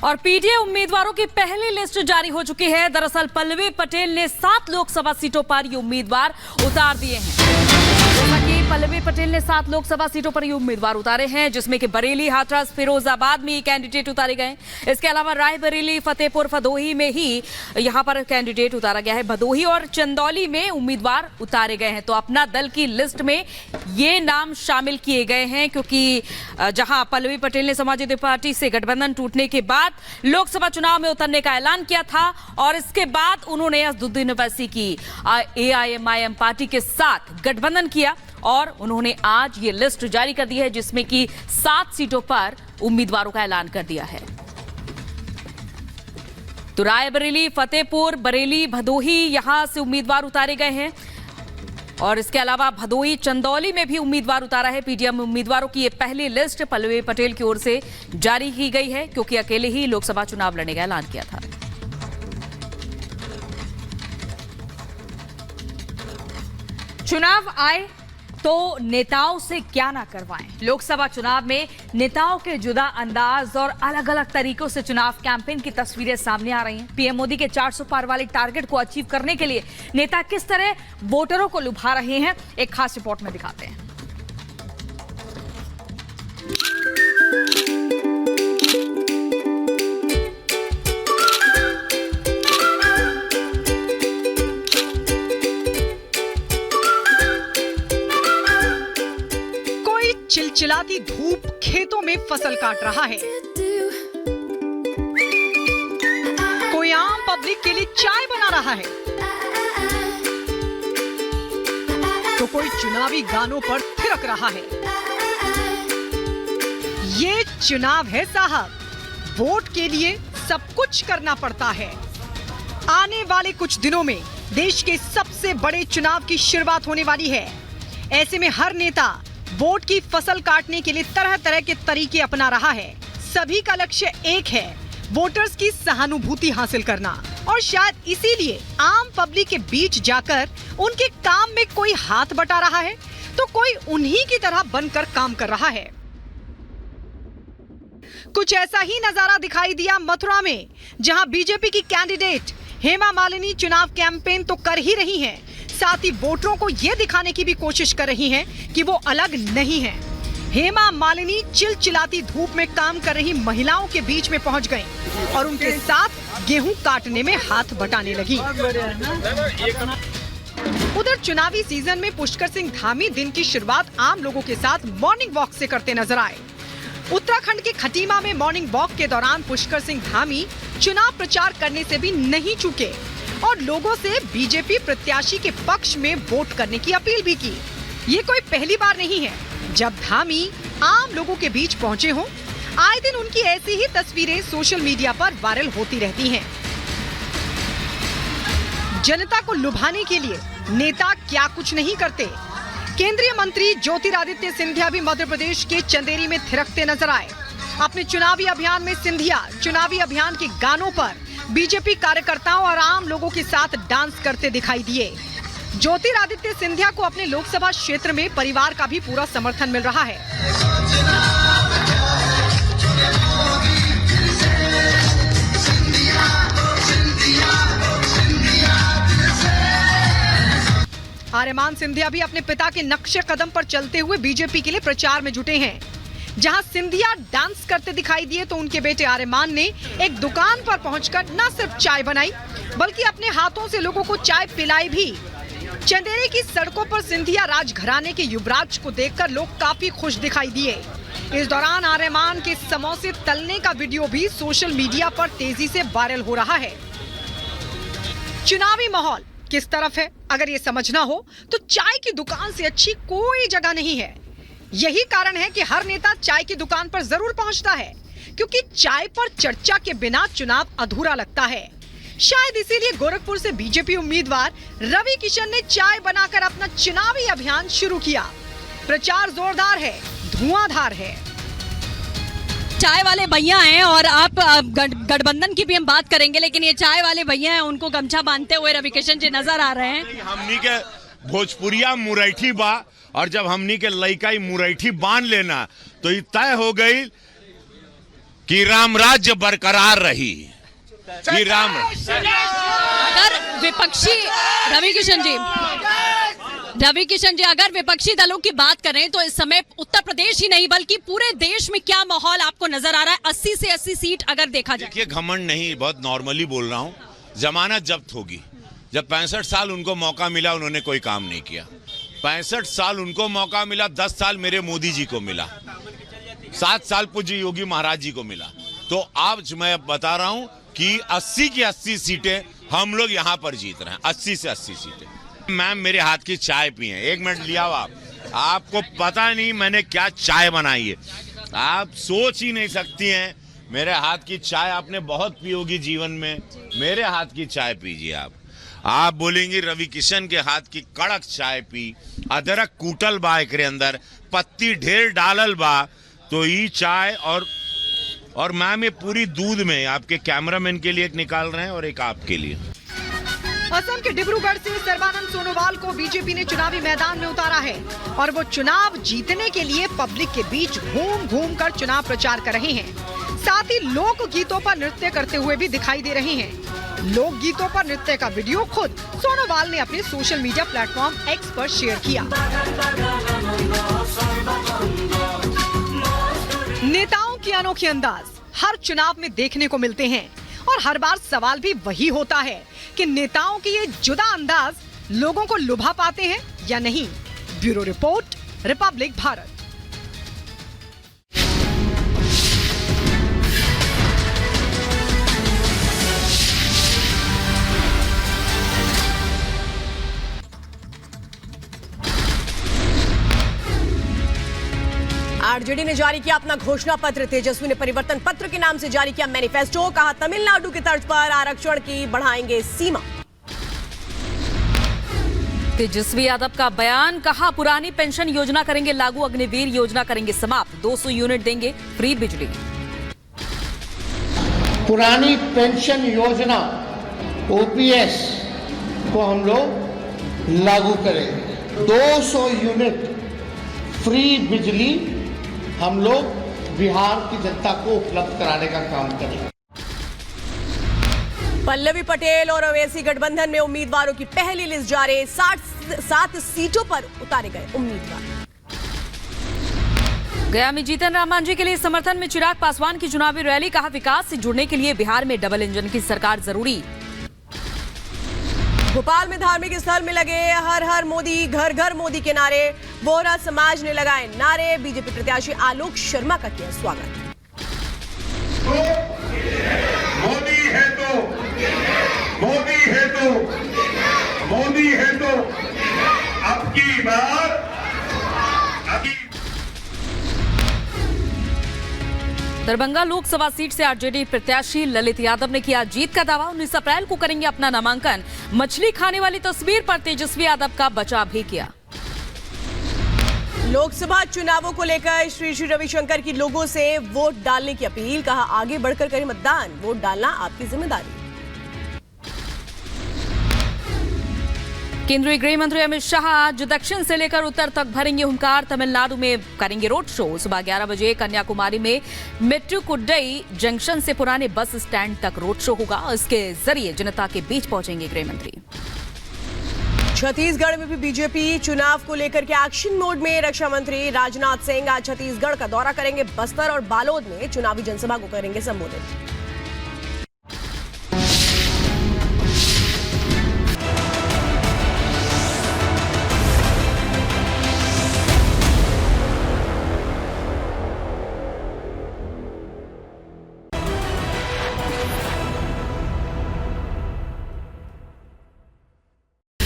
और पीडीए उम्मीदवारों की पहली लिस्ट जारी हो चुकी है। दरअसल पल्लवी पटेल ने 7 लोकसभा सीटों पर ये उम्मीदवार उतार दिए हैं। जैसा कि पल्लवी पटेल ने 7 लोकसभा सीटों पर ये उम्मीदवार उतारे हैं, जिसमें कि बरेली, हाथरस, फिरोजाबाद में कैंडिडेट उतारे गए। इसके अलावा रायबरेली, फतेहपुर, भदोही में ही यहां पर कैंडिडेट उतारा गया है। भदोही और चंदौली में उम्मीदवार उतारे गए हैं। तो अपना दल की लिस्ट में ये नाम शामिल किए गए हैं, क्योंकि जहां पल्लवी पटेल ने समाजवादी पार्टी से गठबंधन टूटने के बाद लोकसभा चुनाव में उतरने का ऐलान किया था और इसके बाद उन्होंने असदुद्दीन ओवैसी की AIMIM पार्टी के साथ गठबंधन किया और उन्होंने आज ये लिस्ट जारी कर दी है, जिसमें कि 7 सीटों पर उम्मीदवारों का ऐलान कर दिया है। तो रायबरेली, फतेहपुर, बरेली, भदोही यहां से उम्मीदवार उतारे गए हैं और इसके अलावा भदोही, चंदौली में भी उम्मीदवार उतारा है। पीडीएम उम्मीदवारों की ये पहली लिस्ट पल्लवी पटेल की ओर से जारी की गई है, क्योंकि अकेले ही लोकसभा चुनाव लड़ने का ऐलान किया था। चुनाव आए तो नेताओं से क्या ना करवाएं। लोकसभा चुनाव में नेताओं के जुदा अंदाज और अलग अलग तरीकों से चुनाव कैंपेन की तस्वीरें सामने आ रही हैं। पीएम मोदी के 400 पार वाले टारगेट को अचीव करने के लिए नेता किस तरह वोटरों को लुभा रहे हैं, एक खास रिपोर्ट में दिखाते हैं। चिलचिलाती धूप खेतों में फसल काट रहा है, कोई आम पब्लिक के लिए चाय बना रहा है, तो कोई चुनावी गानों पर थिरक रहा है। ये चुनाव है साहब, वोट के लिए सब कुछ करना पड़ता है। आने वाले कुछ दिनों में देश के सबसे बड़े चुनाव की शुरुआत होने वाली है। ऐसे में हर नेता वोट की फसल काटने के लिए तरह तरह के तरीके अपना रहा है। सभी का लक्ष्य एक है, वोटर्स की सहानुभूति हासिल करना। और शायद इसीलिए आम पब्लिक के बीच जाकर उनके काम में कोई हाथ बटा रहा है, तो कोई उन्हीं की तरह बनकर काम कर रहा है। कुछ ऐसा ही नजारा दिखाई दिया मथुरा में, जहां बीजेपी की कैंडिडेट हेमा मालिनी चुनाव कैंपेन तो कर ही रही हैं, साथ ही वोटरों को यह दिखाने की भी कोशिश कर रही हैं कि वो अलग नहीं हैं। हेमा मालिनी चिलचिलाती धूप में काम कर रही महिलाओं के बीच में पहुंच गईं और उनके साथ गेहूं काटने में हाथ बटाने लगी। उधर चुनावी सीजन में पुष्कर सिंह धामी दिन की शुरुआत आम लोगों के साथ मॉर्निंग वॉक से करते नजर आए। उत्तराखंड के खटीमा में मॉर्निंग वॉक के दौरान पुष्कर सिंह धामी चुनाव प्रचार करने से भी नहीं चूके और लोगों से बीजेपी प्रत्याशी के पक्ष में वोट करने की अपील भी की। ये कोई पहली बार नहीं है जब धामी आम लोगों के बीच पहुंचे हों। आए दिन उनकी ऐसी ही तस्वीरें सोशल मीडिया पर वायरल होती रहती हैं। जनता को लुभाने के लिए नेता क्या कुछ नहीं करते। केंद्रीय मंत्री ज्योतिरादित्य सिंधिया भी मध्य प्रदेश के चंदेरी में थिरकते नजर आए। अपने चुनावी अभियान में सिंधिया चुनावी अभियान के गानों पर बीजेपी कार्यकर्ताओं और आम लोगों के साथ डांस करते दिखाई दिए। ज्योतिरादित्य सिंधिया को अपने लोकसभा क्षेत्र में परिवार का भी पूरा समर्थन मिल रहा है। आर्यमान सिंधिया भी अपने पिता के नक्शे कदम पर चलते हुए बीजेपी के लिए प्रचार में जुटे हैं। जहां सिंधिया डांस करते दिखाई दिए, तो उनके बेटे आर्यमान ने एक दुकान पर पहुंचकर न सिर्फ चाय बनाई, बल्कि अपने हाथों से लोगों को चाय पिलाई भी। चंदेरी की सड़कों पर सिंधिया राजघराने के युवराज को देखकर लोग काफी खुश दिखाई दिए। इस दौरान आर्यमान के समोसे तलने का वीडियो भी सोशल मीडिया पर तेजी से वायरल हो रहा है। चुनावी माहौल किस तरफ है, अगर ये समझना हो तो चाय की दुकान से अच्छी कोई जगह नहीं है। यही कारण है कि हर नेता चाय की दुकान पर जरूर पहुंचता है, क्योंकि चाय पर चर्चा के बिना चुनाव अधूरा लगता है। शायद इसीलिए गोरखपुर से बीजेपी उम्मीदवार रवि किशन ने चाय बनाकर अपना चुनावी अभियान शुरू किया। प्रचार जोरदार है, धुआंधार है। चाय वाले भैया हैं और आप गठबंधन की भी हम बात करेंगे, लेकिन ये चाय वाले भैया हैं, उनको गमछा बांधते हुए रवि किशन जी नजर आ रहे हैं। हमनी के भोजपुरिया मुरैठी बा, और जब हमनी के लइका मुरैठी बांध लेना तो ये तय हो गई कि राम राज्य बरकरार रही, कि राम अगर विपक्षी रवि किशन जी अगर विपक्षी दलों की बात करें तो इस समय उत्तर प्रदेश ही नहीं बल्कि पूरे देश में क्या माहौल आपको नजर आ रहा है? 80 से 80 सीट अगर देखा जाए। देखिए, घमंड नहीं, बहुत नॉर्मली बोल रहा हूँ। जमानत जब्त होगी। जब 65 साल उनको मौका मिला, उन्होंने कोई काम नहीं किया। 65 साल उनको मौका मिला, 10 साल मेरे मोदी जी को मिला, 7 साल पूज्य योगी महाराज जी को मिला। तो आज मैं बता रहा हूं कि 80 की 80 सीटें हम लोग यहां पर जीत रहे हैं। 80 से 80 सीटें। मैम, मेरे हाथ की चाय पिए, 1 मिनट लिया हो आप। आपको पता नहीं मैंने क्या चाय बनाई है, आप सोच ही नहीं सकती हैं। मेरे हाथ की चाय आपने बहुत पी होगी जीवन में, मेरे हाथ की चाय पीजिए आप बोलेंगे रवि किशन के हाथ की कड़क चाय पी, अदरक कूटल बा एकरे अंदर, पत्ती ढेर डालल बा, तो ये चाय और मैम ये पूरी दूध में। आपके कैमरामैन के लिए एक निकाल रहे हैं और एक आपके लिए। असम के डिब्रूगढ़ से सर्बानंद सोनोवाल को बीजेपी ने चुनावी मैदान में उतारा है और वो चुनाव जीतने के लिए पब्लिक के बीच घूम घूम कर चुनाव प्रचार कर रहे हैं। साथ ही लोक गीतों पर नृत्य करते हुए भी दिखाई दे रहे हैं। लोक गीतों पर नृत्य का वीडियो खुद सोनोवाल ने अपने सोशल मीडिया प्लेटफॉर्म एक्स पर शेयर किया। नेताओं के अनोखे अंदाज हर चुनाव में देखने को मिलते हैं और हर बार सवाल भी वही होता है कि नेताओं के ये जुदा अंदाज लोगों को लुभा पाते हैं या नहीं। Bureau report, Republic Bharat. RJD ने जारी किया अपना घोषणा पत्र। तेजस्वी ने परिवर्तन पत्र के नाम से जारी किया मैनिफेस्टो। कहा तमिलनाडु की तर्ज पर आरक्षण की बढ़ाएंगे सीमा। तेजस्वी यादव का बयान, कहा पुरानी पेंशन योजना करेंगे लागू, अग्निवीर योजना करेंगे समाप्त, 200 यूनिट देंगे फ्री बिजली। पुरानी पेंशन योजना ओपीएस को हम लोग लागू करेंगे। 200 यूनिट फ्री बिजली हम लोग बिहार की जनता को उपलब्ध कराने का काम करेंगे। पल्लवी पटेल और ओवैसी गठबंधन में उम्मीदवारों की पहली लिस्ट जारी। 7 सीटों पर उतारे गए उम्मीदवार। गया में जीतन राम मांझी के लिए समर्थन में चिराग पासवान की चुनावी रैली। कहा विकास से जुड़ने के लिए बिहार में डबल इंजन की सरकार जरूरी। भोपाल में धार्मिक स्थल में लगे हर हर मोदी घर घर मोदी के नारे। बोहरा समाज ने लगाए नारे। बीजेपी प्रत्याशी आलोक शर्मा का किया स्वागत। मोदी है तो मोदी है तो मोदी है तो अब की बार अभी। दरभंगा लोकसभा सीट से आरजेडी प्रत्याशी ललित यादव ने किया जीत का दावा। 19 अप्रैल को करेंगे अपना नामांकन। मछली खाने वाली तस्वीर पर तेजस्वी यादव का बचाव भी किया। लोकसभा चुनावों को लेकर श्री रविशंकर की लोगों से वोट डालने की अपील। कहा आगे बढ़कर करें मतदान, वोट डालना आपकी जिम्मेदारी। केंद्रीय गृह मंत्री अमित शाह आज दक्षिण से लेकर उत्तर तक भरेंगे हुंकार। तमिलनाडु में करेंगे रोड शो। सुबह 11 बजे कन्याकुमारी में मेट्टुकुड्डई जंक्शन से पुराने बस स्टैंड तक रोड शो होगा। इसके जरिए जनता के बीच पहुंचेंगे गृह मंत्री। छत्तीसगढ़ में भी बीजेपी चुनाव को लेकर के एक्शन मोड में। रक्षा मंत्री राजनाथ सिंह आज छत्तीसगढ़ का दौरा करेंगे। बस्तर और बालोद में चुनावी जनसभा को करेंगे संबोधित।